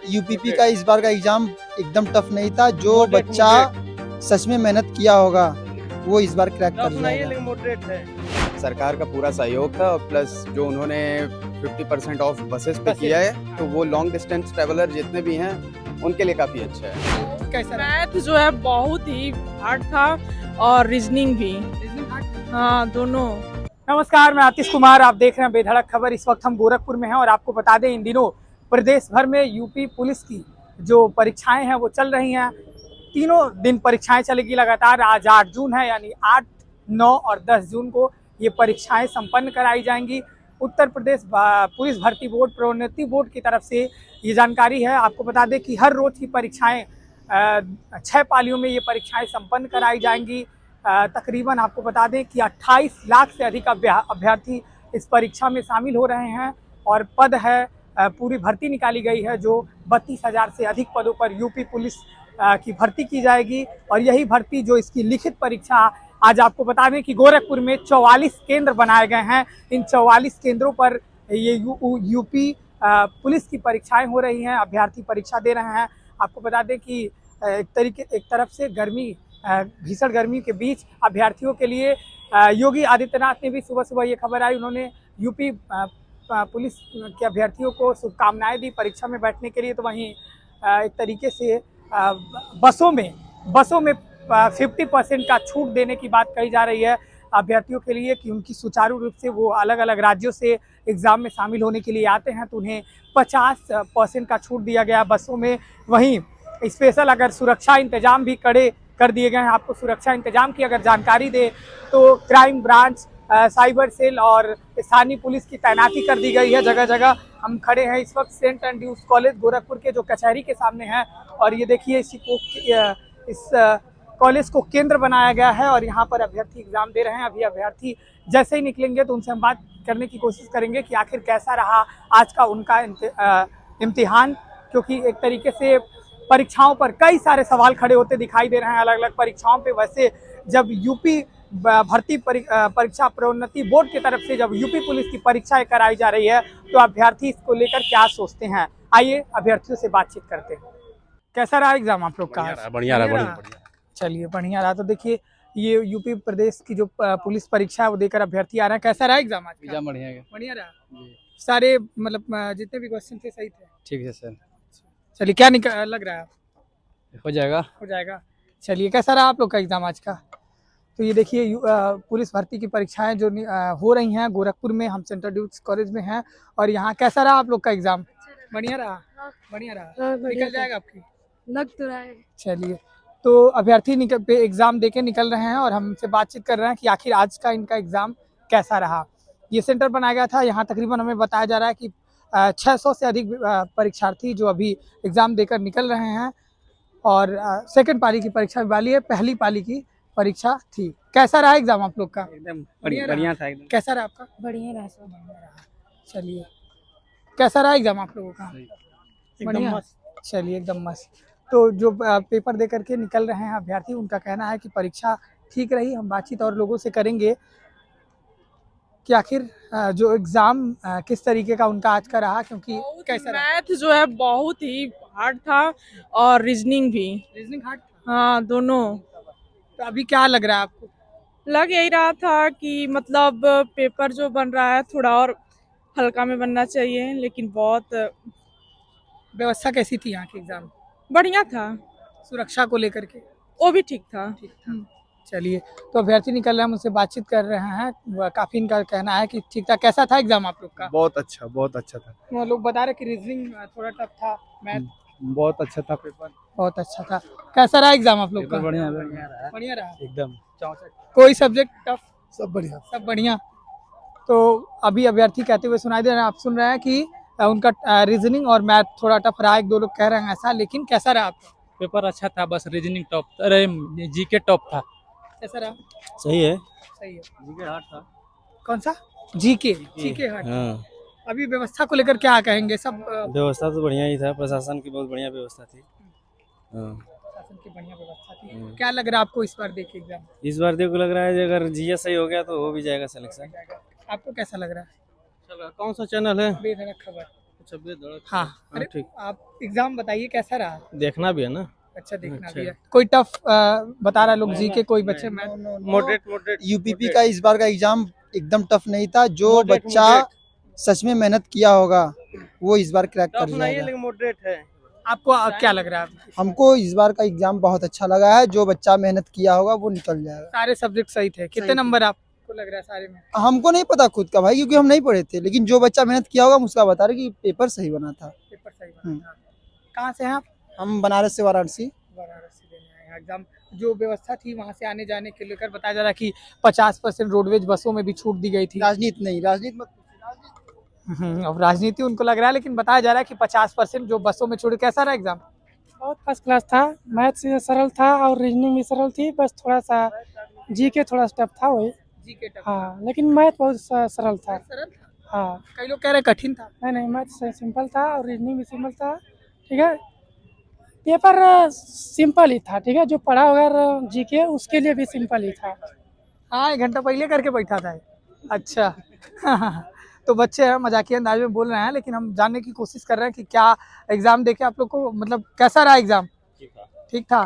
UPP का इस बार का एग्जाम एकदम टफ नहीं था। जो बच्चा सच में मेहनत किया होगा वो इस बार क्रैक कर जाएगा। सरकार का पूरा सहयोग था और प्लस जो उन्होंने 50% ऑफ बसेस पे किया है, तो वो लॉन्ग डिस्टेंस ट्रेवलर जितने भी हैं उनके लिए काफी अच्छा है। कैसा मैथ जो है बहुत ही हार्ड था और रीजनिंग भी। हाँ, दोनों। नमस्कार, मैं आतिश कुमार, आप देख रहे हैं बेधड़क खबर। इस वक्त हम गोरखपुर में हैं और आपको बता दें इन दिनों प्रदेश भर में यूपी पुलिस की जो परीक्षाएं हैं वो चल रही हैं। तीनों दिन परीक्षाएं चलेगी लगातार। आज 8 जून है, यानी 8, 9 और 10 जून को ये परीक्षाएं संपन्न कराई जाएंगी। उत्तर प्रदेश पुलिस भर्ती बोर्ड, प्रोन्नति बोर्ड की तरफ से ये जानकारी है। आपको बता दें कि हर रोज की परीक्षाएं 6 पालियों में ये परीक्षाएं संपन्न कराई जाएंगी। तकरीबन आपको बता दें कि 28 लाख से अधिक अभ्यर्थी इस परीक्षा में शामिल हो रहे हैं और पद है, पूरी भर्ती निकाली गई है जो 32,000 से अधिक पदों पर यूपी पुलिस की भर्ती की जाएगी। और यही भर्ती जो इसकी लिखित परीक्षा, आज आपको बता दें कि गोरखपुर में 44 केंद्र बनाए गए हैं। इन 44 केंद्रों पर ये यूपी पुलिस की परीक्षाएं हो रही हैं, अभ्यर्थी परीक्षा दे रहे हैं। आपको बता दें कि एक तरफ से भीषण गर्मी के बीच अभ्यर्थियों के लिए योगी आदित्यनाथ ने भी सुबह ये खबर आई, उन्होंने यूपी पुलिस के अभ्यर्थियों को शुभकामनाएं दी परीक्षा में बैठने के लिए। तो वहीं एक तरीके से बसों में 50% का छूट देने की बात कही जा रही है अभ्यर्थियों के लिए कि उनकी सुचारू रूप से वो अलग अलग राज्यों से एग्ज़ाम में शामिल होने के लिए आते हैं, तो उन्हें 50% का छूट दिया गया बसों में। वहीं स्पेशल अगर सुरक्षा इंतजाम भी कड़े कर दिए गए हैं। आपको सुरक्षा इंतजाम की अगर जानकारी दे तो क्राइम ब्रांच, साइबर सेल और स्थानीय पुलिस की तैनाती कर दी गई है। जगह जगह हम खड़े हैं इस वक्त सेंट एंड्रूज कॉलेज गोरखपुर के जो कचहरी के सामने है, और ये देखिए इस कॉलेज को केंद्र बनाया गया है और यहाँ पर अभ्यर्थी एग्जाम दे रहे हैं। अभी अभ्यर्थी जैसे ही निकलेंगे तो उनसे हम बात करने की कोशिश करेंगे कि आखिर कैसा रहा आज का उनका इम्तिहान, क्योंकि एक तरीके से परीक्षाओं पर कई सारे सवाल खड़े होते दिखाई दे रहे हैं अलग अलग परीक्षाओं पे। वैसे जब यूपी भर्ती परीक्षा प्रोन्नति बोर्ड की तरफ से जब यूपी पुलिस की परीक्षाएं कराई जा रही है तो अभ्यर्थी इसको लेकर क्या सोचते हैं, आइए अभ्यर्थियों से बातचीत करते हैं। कैसा रहा एग्जाम आप लोग का? बढ़िया रहा। चलिए, बढ़िया रहा। तो देखिए, ये यूपी प्रदेश की जो पुलिस परीक्षा है वो देकर अभ्यर्थी आ रहे हैं। कैसा रहा एग्जाम आज? एग्जाम बढ़िया रहा। सारे मतलब जितने भी क्वेश्चन थे सही थे? ठीक है सर। चलिए, क्या लग रहा है? हो जाएगा। चलिए, कैसा रहा आप लोग का एग्जाम आज का? तो ये देखिए पुलिस भर्ती की परीक्षाएं जो हो रही हैं गोरखपुर में, हम सेंट एंड्रूज कॉलेज में हैं और यहाँ कैसा रहा आप लोग का एग्जाम? बढ़िया रहा। निकल जाएगा आपकी? लग तो रहा है। चलिए, तो अभ्यर्थी एग्जाम देके निकल रहे हैं और हमसे बातचीत कर रहे हैं कि आखिर आज का इनका एग्जाम कैसा रहा। ये सेंटर बनाया गया था, यहाँ तकरीबन हमें बताया जा रहा है कि 600 से अधिक परीक्षार्थी जो अभी एग्ज़ाम देकर निकल रहे हैं और सेकंड पाली की परीक्षा वाली है, पहली पाली की परीक्षा थी। कैसा रहा एग्ज़ाम आप लोग का? एकदम बढ़िया था एकदम। कैसा रहा आपका? बढ़िया रहा। चलिए, कैसा रहा एग्ज़ाम आप लोगों का? एकदम मस्त। चलिए, एकदम मस्त। तो जो पेपर दे करके निकल रहे हैं अभ्यर्थी, उनका कहना है कि परीक्षा ठीक रही। हम बातचीत और लोगों से करेंगे कि आखिर जो एग्जाम किस तरीके का उनका आज का रहा, क्योंकि कैसा रहा? मैथ जो है बहुत ही हार्ड था और रीजनिंग भी। हार्ड? हाँ, दोनों। तो अभी क्या लग रहा है आपको? लग यही रहा था कि मतलब पेपर जो बन रहा है थोड़ा और हल्का में बनना चाहिए, लेकिन बहुत व्यवस्था कैसी थी यहाँ की एग्जाम? बढ़िया था। सुरक्षा को लेकर के? वो भी ठीक था। चलिए, तो अभ्यर्थी निकल रहे हैं, मुझसे बातचीत कर रहे हैं। काफी इनका कहना है कि ठीक था। कैसा था एग्जाम आप लोग का? बहुत अच्छा था। वो लोग बता रहे कि रीजनिंग थोड़ा टफ था, मैथ बहुत अच्छा था पेपर। बहुत अच्छा था। कैसा रहा एग्जाम आप लोग का? बढ़िया रहा एकदम। कोई सब्जेक्ट टफ? सब बढ़िया। तो अभी अभ्यर्थी कहते हुए सुनाई दे रहे हैं, आप सुन रहे हैं कि उनका रीजनिंग और मैथ थोड़ा टफ रहा। 1-2 लोग कह रहे हैं ऐसा, लेकिन कैसा रहा आपका? पेपर अच्छा था, बस रीजनिंग टॉप, अरे जीके टॉप था। कैसा रहा? सही है। जीके हार्ड था। कौन सा? GK hard. हाँ, अभी व्यवस्था को लेकर क्या कहेंगे? सब व्यवस्था तो बढ़िया ही था, प्रशासन की बहुत बढ़िया व्यवस्था थी। प्रशासन की बढ़िया व्यवस्था थी। क्या लग रहा है आपको इस बार देखे एग्जाम? इस बार देखो लग रहा है अगर जीएस सही हो गया तो हो भी जाएगा सिलेक्शन। आपको कैसा लग रहा है? कौन सा चैनल है? बेधड़क खबर। अच्छा बेधड़क हाँ अरे ठीक आप एग्जाम बताइए कैसा रहा। देखना भी है ना अच्छा देखना अच्छा। भी है। कोई टफ बता रहा लोग जी के कोई बच्चे में मॉडरेट यूपीपी का इस बार का एग्जाम एकदम टफ नहीं था। जो Moderate, बच्चा moderate। सच में मेहनत किया होगा वो इस बार क्रैक कर टफ नहीं है जाएगा। लेकिन मॉडरेट है। आपको क्या लग रहा है। हमको इस बार का एग्जाम बहुत अच्छा लगा है। जो बच्चा मेहनत किया होगा वो निकल जाएगा। सारे सब्जेक्ट सही थे। कितने थे। नंबर आपको लग रहा है सारे में। हमको नहीं पता खुद का भाई, क्योंकि हम नहीं पढ़े थे, लेकिन जो बच्चा मेहनत किया होगा हम उसका बता रहे कि पेपर सही बना था। पेपर सही बना था। कहाँ से हैं आप। हम बनारस से वाराणसी। वाराणसी देने आए हैं एग्जाम। जो व्यवस्था थी वहाँ से आने जाने के लेकर बताया जा रहा है कि 50% रोडवेज बसों में भी छूट दी गई थी। राजनीति नहीं, राजनीति मत। अब राजनीति उनको लग रहा है, लेकिन बताया जा रहा है कि 50% जो बसों में छूट। कैसा रहा एग्जाम। बहुत फर्स्ट क्लास था। मैथ से सरल था और रीजनिंग भी सरल थी, बस थोड़ा सा जी के थोड़ा टफ था वही। जी के टफ हाँ लेकिन मैथ बहुत सरल था। सरल था। हाँ कई लोग कह रहे हैं कठिन था। नहीं मैथ सिंपल था और रीजनिंग भी सिंपल था। ठीक है, पेपर सिंपल ही था। ठीक है, जो पढ़ा होगा जी के उसके लिए भी सिंपल ही था। हाँ 1 घंटा पहले करके बैठा था। अच्छा तो बच्चे हैं मजाकिया अंदाज में बोल रहे हैं, लेकिन हम जानने की कोशिश कर रहे हैं कि क्या एग्जाम देके आप लोग को मतलब कैसा रहा एग्जाम। ठीक था।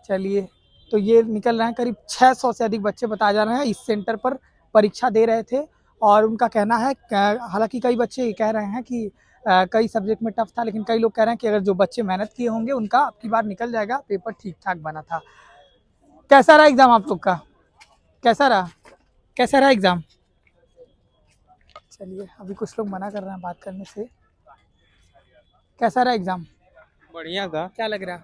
चलिए, तो ये निकल रहे हैं करीब 600 से अधिक बच्चे बताया जा रहे हैं इस सेंटर पर परीक्षा दे रहे थे। और उनका कहना है, हालांकि कई बच्चे ये कह रहे हैं कि कई सब्जेक्ट में टफ था, लेकिन कई लोग कह रहे हैं कि अगर जो बच्चे मेहनत किए होंगे उनका अब की बार निकल जाएगा, पेपर ठीक ठाक बना था। कैसा रहा एग्जाम आप लोग का। कैसा रहा एग्जाम। चलिए, अभी कुछ लोग मना कर रहे हैं बात करने से। कैसा रहा एग्जाम। बढ़िया था। क्या लग रहा है।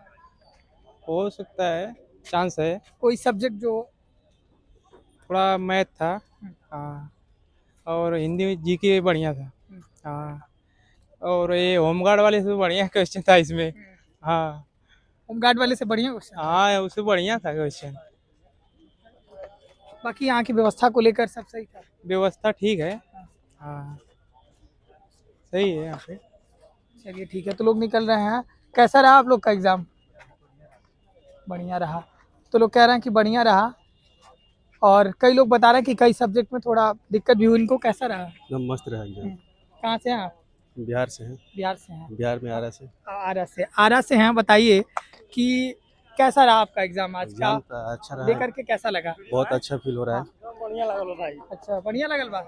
हो सकता है, चांस है। कोई सब्जेक्ट जो थोड़ा मैथ था हाँ, और हिंदी में जी के बढ़िया था हाँ, और ये होमगार्ड वाले से बढ़िया क्वेश्चन था इसमें। हाँ होमगार्ड वाले से बढ़िया क्वेश्चन। हाँ, उससे बढ़िया था क्वेश्चन। बाकी यहाँ की व्यवस्था को लेकर सब सही था। व्यवस्था ठीक है हाँ, सही है यहाँ पे। चलिए ठीक है, तो लोग निकल रहे हैं। कैसा रहा आप लोग का एग्जाम। बढ़िया रहा। तो लोग कह रहे हैं कि बढ़िया रहा, और कई लोग बता रहे हैं कि कई सब्जेक्ट में थोड़ा दिक्कत भी हुई। इनको कैसा रहा। एकदम मस्त रहा एग्जाम। कहाँ से हैं आप। बिहार से हैं। बिहार से हैं। बिहार में आरा से। आरा से हैं। बताइए कि कैसा रहा आपका एग्जाम आज का। एग्जाम तो अच्छा रहा। देकर के कैसा लगा। बहुत अच्छा फील हो रहा है। अच्छा बढ़िया लगल बा।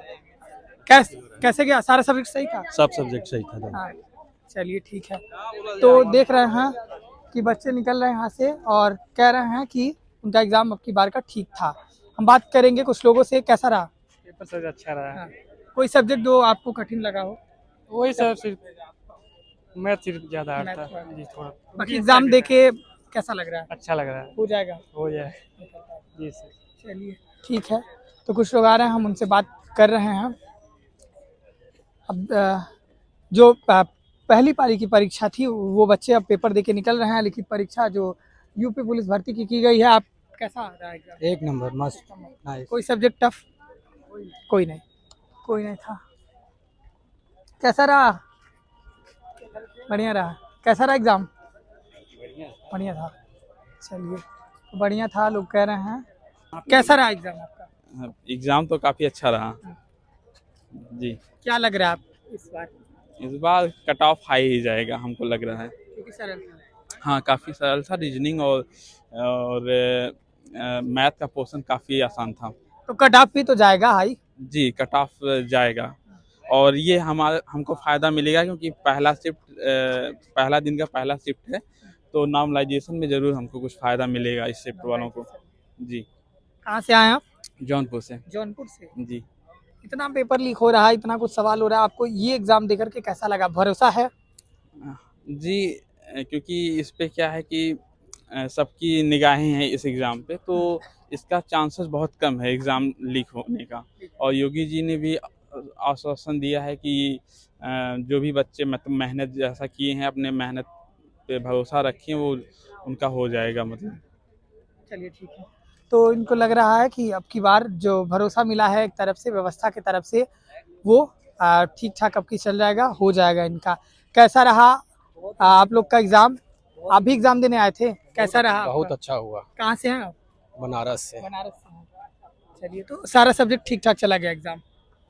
कैसे गया। सारा सब्जेक्ट सही था। सब सब्जेक्ट सही था। हाँ चलिए ठीक है, तो देख रहे हैं कि बच्चे निकल रहे हैं यहाँ से और कह रहे हैं कि उनका एग्जाम अब की बार का ठीक था। हम बात करेंगे कुछ लोगों से। कैसा रहा। पेपर सब अच्छा रहा। हाँ। कोई सब्जेक्ट जो आपको कठिन लगा हो। वही सब सिर्फ मैथ सिर्फ ज्यादा हार्ड मैथ था जी थोड़ा। बाकी एग्जाम देके कैसा लग रहा है। अच्छा लग रहा है, हो जाएगा। हो जाए जी सर। चलिए ठीक है, तो कुछ लोग आ रहे हैं, हम उनसे बात कर रहे हैं। अब जो पहली पारी की परीक्षा थी वो बच्चे अब पेपर देके निकल रहे हैं, लेकिन परीक्षा जो यूपी पुलिस भर्ती की गई है, आप कैसा रहा एग्जाम। एक नंबर मस्त। कोई सब्जेक्ट टफ। कोई नहीं था। कैसा रहा। बढ़िया रहा। कैसा रहा एग्जाम। बढ़िया था। चलिए बढ़िया था, लोग कह रहे हैं। कैसा रहा एग्जाम आपका। एग्ज़ाम तो काफ़ी अच्छा रहा जी। क्या लग रहा है आप इस बार। इस बार कट ऑफ हाई ही जाएगा हमको लग रहा है। क्योंकि सरल था। हाँ काफ़ी सरल था। रीजनिंग और मैथ का पोर्शन काफ़ी आसान था। तो कट ऑफ भी तो जाएगा हाई। जी कट ऑफ जाएगा, और ये हमको फ़ायदा मिलेगा क्योंकि पहला दिन का पहला शिफ्ट है, तो नॉर्मलाइजेशन में ज़रूर हमको कुछ फ़ायदा मिलेगा इस शिफ्ट वालों को जी। कहाँ से आए आप। जौनपुर से जौनपुर से। जी। इतना पेपर लीक हो रहा है, इतना कुछ सवाल हो रहा है, आपको ये एग्जाम देकर के कैसा लगा। भरोसा है। जी क्योंकि इस पे क्या है कि सबकी निगाहें हैं इस एग्ज़ाम पे, तो इसका चांसेस बहुत कम है एग्ज़ाम लीक होने का। और योगी जी ने भी आश्वासन दिया है कि जो भी बच्चे मतलब मेहनत जैसा किए हैं, अपने मेहनत पे भरोसा रखें, वो उनका हो जाएगा मतलब। चलिए ठीक है, तो इनको लग रहा है कि अब की बार जो भरोसा मिला है एक तरफ से, व्यवस्था की तरफ से, वो ठीक ठाक अब की चल जाएगा, हो जाएगा इनका। कैसा रहा आप लोग का एग्जाम। आप भी एग्जाम देने आए थे। कैसा रहा। बहुत अच्छा हुआ। कहाँ से हैं आप। बनारस से। बनारस से हैं। चलिए, तो सारा सब्जेक्ट ठीक ठाक चला गया एग्जाम।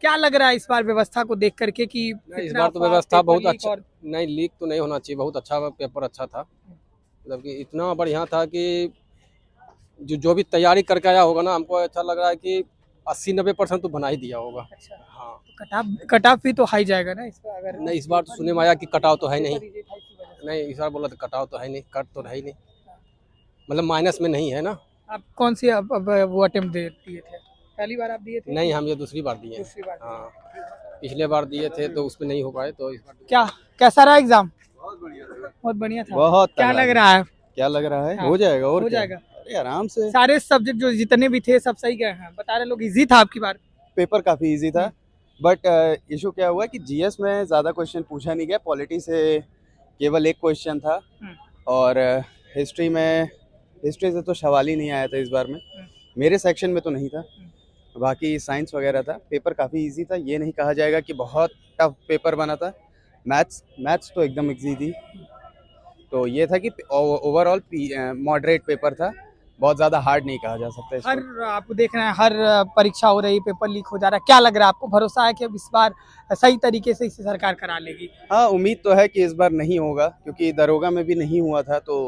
क्या लग रहा है इस बार व्यवस्था को देख करके कि इस इतना बार तो फास्ट व्यवस्था पेपर बहुत लीक अच्छा और नहीं, लीक तो नहीं होना चाहिए, बहुत अच्छा पेपर अच्छा था, मतलब कि इतना बढ़िया था कि जो भी तैयारी करके आया होगा ना, हमको ऐसा लग रहा है कि 80-90% तो बना ही दिया होगा। अच्छा, हाँ कट ऑफ भी तो हाई जाएगा ना इस बार, अगर नहीं, इस बार तो सुनने में आया कि कटाव तो है नहीं, पेपर easy था इसी वजह से। नहीं इस बार बोला तो कटाव तो है नहीं, कट तो है ही नहीं, मतलब माइनस में नहीं है ना। आप कौन सी अब वो अटेम्प्ट दिए थे? पहली बार आप दिए थे? नहीं, हम ये दूसरी बार दिए हैं। दूसरी बार। हाँ, पिछले बार दिए थे तो उसमें नहीं हो पाए, तो इस बार क्या कैसा रहा एग्जाम? बहुत बढ़िया था। बहुत क्या तगड़ा लग है। रहा है? क्या लग रहा है? हाँ, हो जाएगा और हो क्या? जाएगा। अरे आराम से। सारे सब्जेक्ट जो जितने भी थे सब सही गए हैं, बता रहे लोग इजी था आपकी बार। पेपर काफी इजी था, बट इशू क्या हुआ कि जीएस में ज्यादा क्वेश्चन पूछा नहीं गया, पॉलिटी से केवल एक क्वेश्चन था, और हिस्ट्री से तो सवाल ही नहीं आया था इस बार में, मेरे सेक्शन में तो नहीं था, बाकी साइंस वगैरह था। पेपर काफ़ी इजी था, ये नहीं कहा जाएगा कि बहुत टफ पेपर बना था। मैथ्स तो एकदम इजी थी, तो ये था कि ओवरऑल मॉडरेट पेपर था, बहुत ज़्यादा हार्ड नहीं कहा जा सकता इसको। हर आप देख रहे हैं हर परीक्षा हो रही, पेपर लीक हो जा रहा है, क्या लग रहा है आपको? भरोसा है कि अब इस बार सही तरीके से इसे सरकार करा लेगी? हाँ, उम्मीद तो है कि इस बार नहीं होगा, क्योंकि दरोगा में भी नहीं हुआ था, तो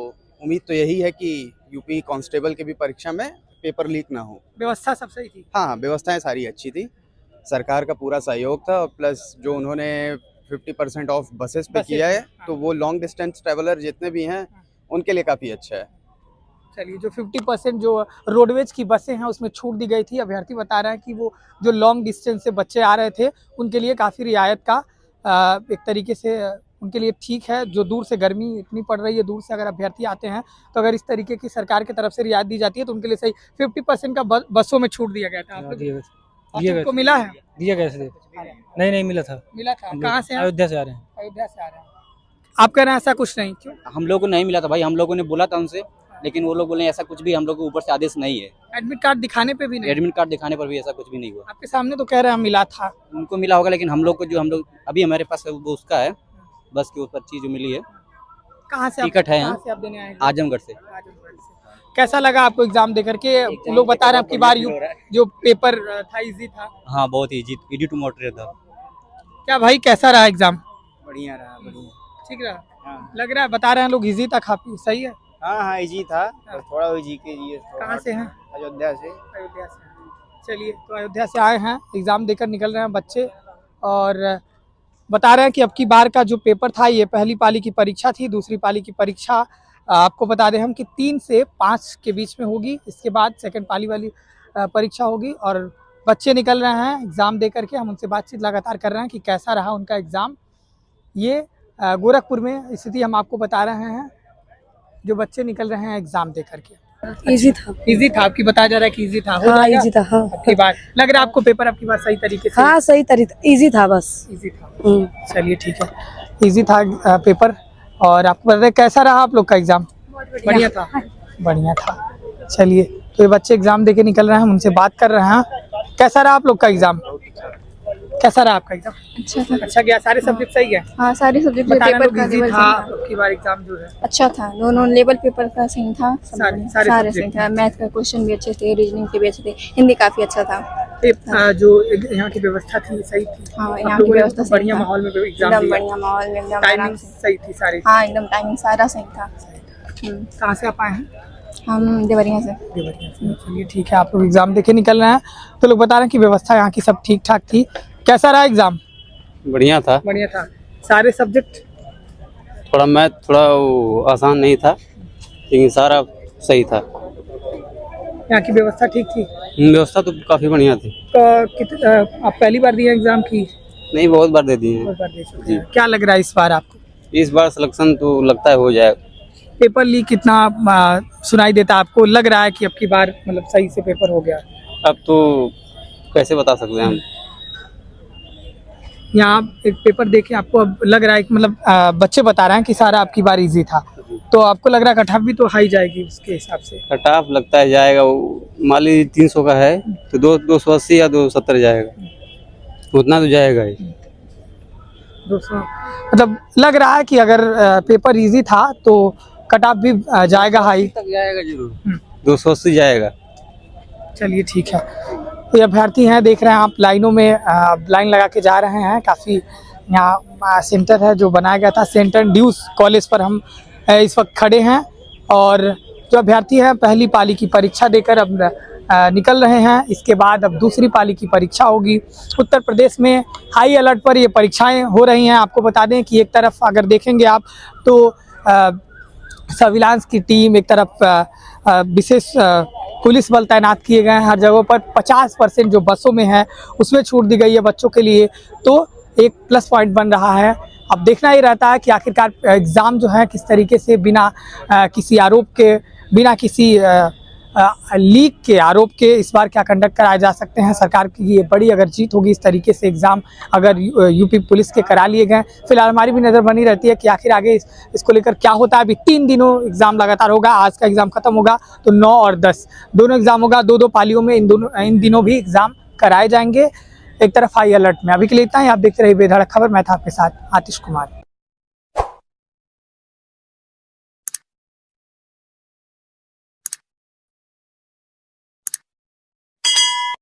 उम्मीद तो यही है कि यूपी कांस्टेबल के भी परीक्षा में पेपर लीक ना हो। व्यवस्था सब सही थी? हाँ, व्यवस्थाएं सारी अच्छी थी, सरकार का पूरा सहयोग था, और प्लस जो उन्होंने 50% ऑफ बसेस पे किया है, तो वो लॉन्ग डिस्टेंस ट्रैवलर जितने भी हैं उनके लिए काफ़ी अच्छा है। चलिए, जो 50% जो रोडवेज की बसें हैं उसमें छूट दी गई थी, अभ्यर्थी बता रहे हैं कि वो जो लॉन्ग डिस्टेंस से बच्चे आ रहे थे उनके लिए काफ़ी रियायत का एक तरीके से उनके लिए ठीक है। जो दूर से गर्मी इतनी पड़ रही है, दूर से अगर अभ्यर्थी आते हैं तो अगर इस तरीके की सरकार की तरफ से रियायत दी जाती है तो उनके लिए सही। 50% का बसों में छूट दिया गया था, आप लोग को मिला है? दिया कैसे? नहीं मिला था। मिला था। कहाँ से? अयोध्या से आ रहे हैं। अयोध्या से आ रहे हैं। आप कह रहे हैं ऐसा कुछ नहीं, क्यों? हम लोग को नहीं मिला था भाई, हम लोगों ने बोला था उनसे, लेकिन वो लोग बोले ऐसा कुछ भी हम लोग के ऊपर से आदेश नहीं है। एडमिट कार्ड दिखाने पे भी नहीं? एडमिट कार्ड दिखाने पर भी ऐसा कुछ भी नहीं हुआ। आपके सामने तो कह रहे हैं मिला था। उनको मिला होगा, लेकिन हम लोग को जो हम लोग अभी हमारे पास है वो उसका है, बस के ऊपर चीज जो मिली है। कहाँ से टिकट है कहाँ से आप देने आए? आजमगढ़ से। कैसा लगा आपको एग्जाम देकर के? लोग बता रहे हैं आपकी बार जो पेपर था इजी था। हाँ, बहुत इजी टू मॉडरेट था। क्या भाई, कैसा रहा एग्जाम? बढ़िया रहा, बढ़िया। ठीक रहा? लग रहा है, बता रहे हैं लोग इजी था काफी, सही है? हाँ, इजी था, और थोड़ा इजी के लिए। कहाँ से हैं? अयोध्या से। अयोध्या से। चलिए, तो अयोध्या से आए हैं, एग्जाम देकर निकल रहे हैं बच्चे, और बता रहे हैं कि अब की बार का जो पेपर था ये पहली पाली की परीक्षा थी। दूसरी पाली की परीक्षा आपको बता दें हम कि 3 से 5 के बीच में होगी, इसके बाद सेकंड पाली वाली परीक्षा होगी। और बच्चे निकल रहे हैं एग्ज़ाम दे करके, हम उनसे बातचीत लगातार कर रहे हैं कि कैसा रहा उनका एग्ज़ाम। ये गोरखपुर में स्थिति हम आपको बता रहे हैं, जो बच्चे निकल रहे हैं एग्ज़ाम दे करके। इजी था। इजी था, आपकी बताया जा रहा है कि इजी था। हाँ, इजी था। हाँ, आपकी बार लग रहा है आपको पेपर आपकी बार सही तरीके से? हाँ, सही तरीका, इजी था, बस इजी था। चलिए ठीक है, इजी था पेपर। और आपको पता है कैसा रहा आप लोग का एग्जाम? बढ़िया था। बढ़िया था। चलिए, तो ये बच्चे एग्जाम देके निकल रहे हैं, हम उनसे बात कर रहे हैं। कैसा रहा आप लोग का एग्जाम? कैसा रहा आपका एग्जाम? अच्छा था। अच्छा गया? सारे सब्जेक्ट सही गए? हाँ, सारे सब्जेक्ट पेपर पेपर का इजी लेवल था। सही था। आपकी बार एग्जाम जो है अच्छा था, दोनों लेवल पेपर का सही था, सब सारे बढ़िया। सारे सारे सही subject था। मैथ का क्वेश्चन भी अच्छे थे, रीजनिंग के भी अच्छे थे, हिंदी काफी अच्छा था। जो यहाँ की व्यवस्था थी सही थी? हाँ, आप यहाँ की लोगों ने व्यवस्था सही बढ़िया था। माहौल में एग्जाम एकदम दिया? बढ़िया माहौल में, एकदम आराम टाइमिंग से। सही थी सारी? हाँ, एकदम टाइमिंग सारा सही था। कहाँ से आप आए हैं? हम देवरिया से। देवरिया से। चलिए ठीक है, आप लोग एग्जाम देके निकल रहे हैं, तो लोग बता रहे हैं कि व्यवस्था यहाँ की सब ठीक ठाक थी। कैसा रहा एग्जाम? बढ़िया था। बढ़िया था। सारे सब्जेक्ट? थोड़ा मैथ थोड़ा आसान नहीं था, लेकिन सारा सही था। यहाँ की व्यवस्था ठीक थी? व्यवस्था तो काफ़ी बढ़िया थी। आप पहली बार दिए एग्जाम की? नहीं, बहुत बार दे दिए हैं। बहुत बार दे चुके हैं। क्या लग रहा है इस बार आपको? इस बार सिलेक्शन तो लगता है हो जाएगा। पेपर लीक कितना सुनाई देता आपको? लग रहा है कि अब की बार मतलब सही से पेपर हो गया? अब तो कैसे बता सकते हैं हम। यहाँ एक पेपर देखे आपको अब लग रहा है कि मतलब बच्चे बता रहे हैं कि सारा आपकी बार इजी था, तो आपको लग रहा है कट ऑफ भी तो हाई जाएगी उसके हिसाब से? कट ऑफ लगता है जाएगा, मान लीजिए 300 का है तो 280 या 270 जाएगा, उतना तो जाएगा ही। 200 मतलब लग रहा है कि अगर पेपर इजी था तो कट ऑफ भी जाएगा हाई तक जाएगा जरूर, 280 जाएगा। चलिए ठीक है। तो ये अभ्यर्थी हैं, देख रहे हैं आप लाइनों में लाइन लगा के जा रहे हैं। काफ़ी यहाँ सेंटर है जो बनाया गया था, सेंट एंड्रूज कॉलेज पर हम इस वक्त खड़े हैं और जो अभ्यर्थी हैं पहली पाली की परीक्षा देकर अब निकल रहे हैं। इसके बाद अब दूसरी पाली की परीक्षा होगी। उत्तर प्रदेश में हाई अलर्ट पर ये परीक्षाएं हो रही हैं। आपको बता दें कि एक तरफ अगर देखेंगे आप तो सर्विलांस की टीम, एक तरफ विशेष पुलिस बल तैनात किए गए हैं हर जगहों पर। 50% जो बसों में है उसमें छूट दी गई है बच्चों के लिए, तो एक प्लस पॉइंट बन रहा है। अब देखना ही रहता है कि आखिरकार एग्ज़ाम जो है किस तरीके से बिना किसी आरोप के, बिना किसी लीक के आरोप के इस बार क्या कंडक्ट कराए जा सकते हैं। सरकार की ये बड़ी अगर जीत होगी इस तरीके से एग्ज़ाम अगर यूपी पुलिस के करा लिए गए। फिलहाल हमारी भी नज़र बनी रहती है कि आखिर आगे इसको लेकर क्या होता है। अभी 3 दिनों एग्ज़ाम लगातार होगा। आज का एग्ज़ाम खत्म होगा तो 9 और 10 दोनों एग्ज़ाम होगा। 2-2 पालियों में इन दिनों भी एग्ज़ाम कराए जाएंगे। एक तरफ हाई अलर्ट में। अभी के लिए इतना ही। आप देखते रहिए बेधड़क खबर। मैं था आपके साथ आतिश कुमार।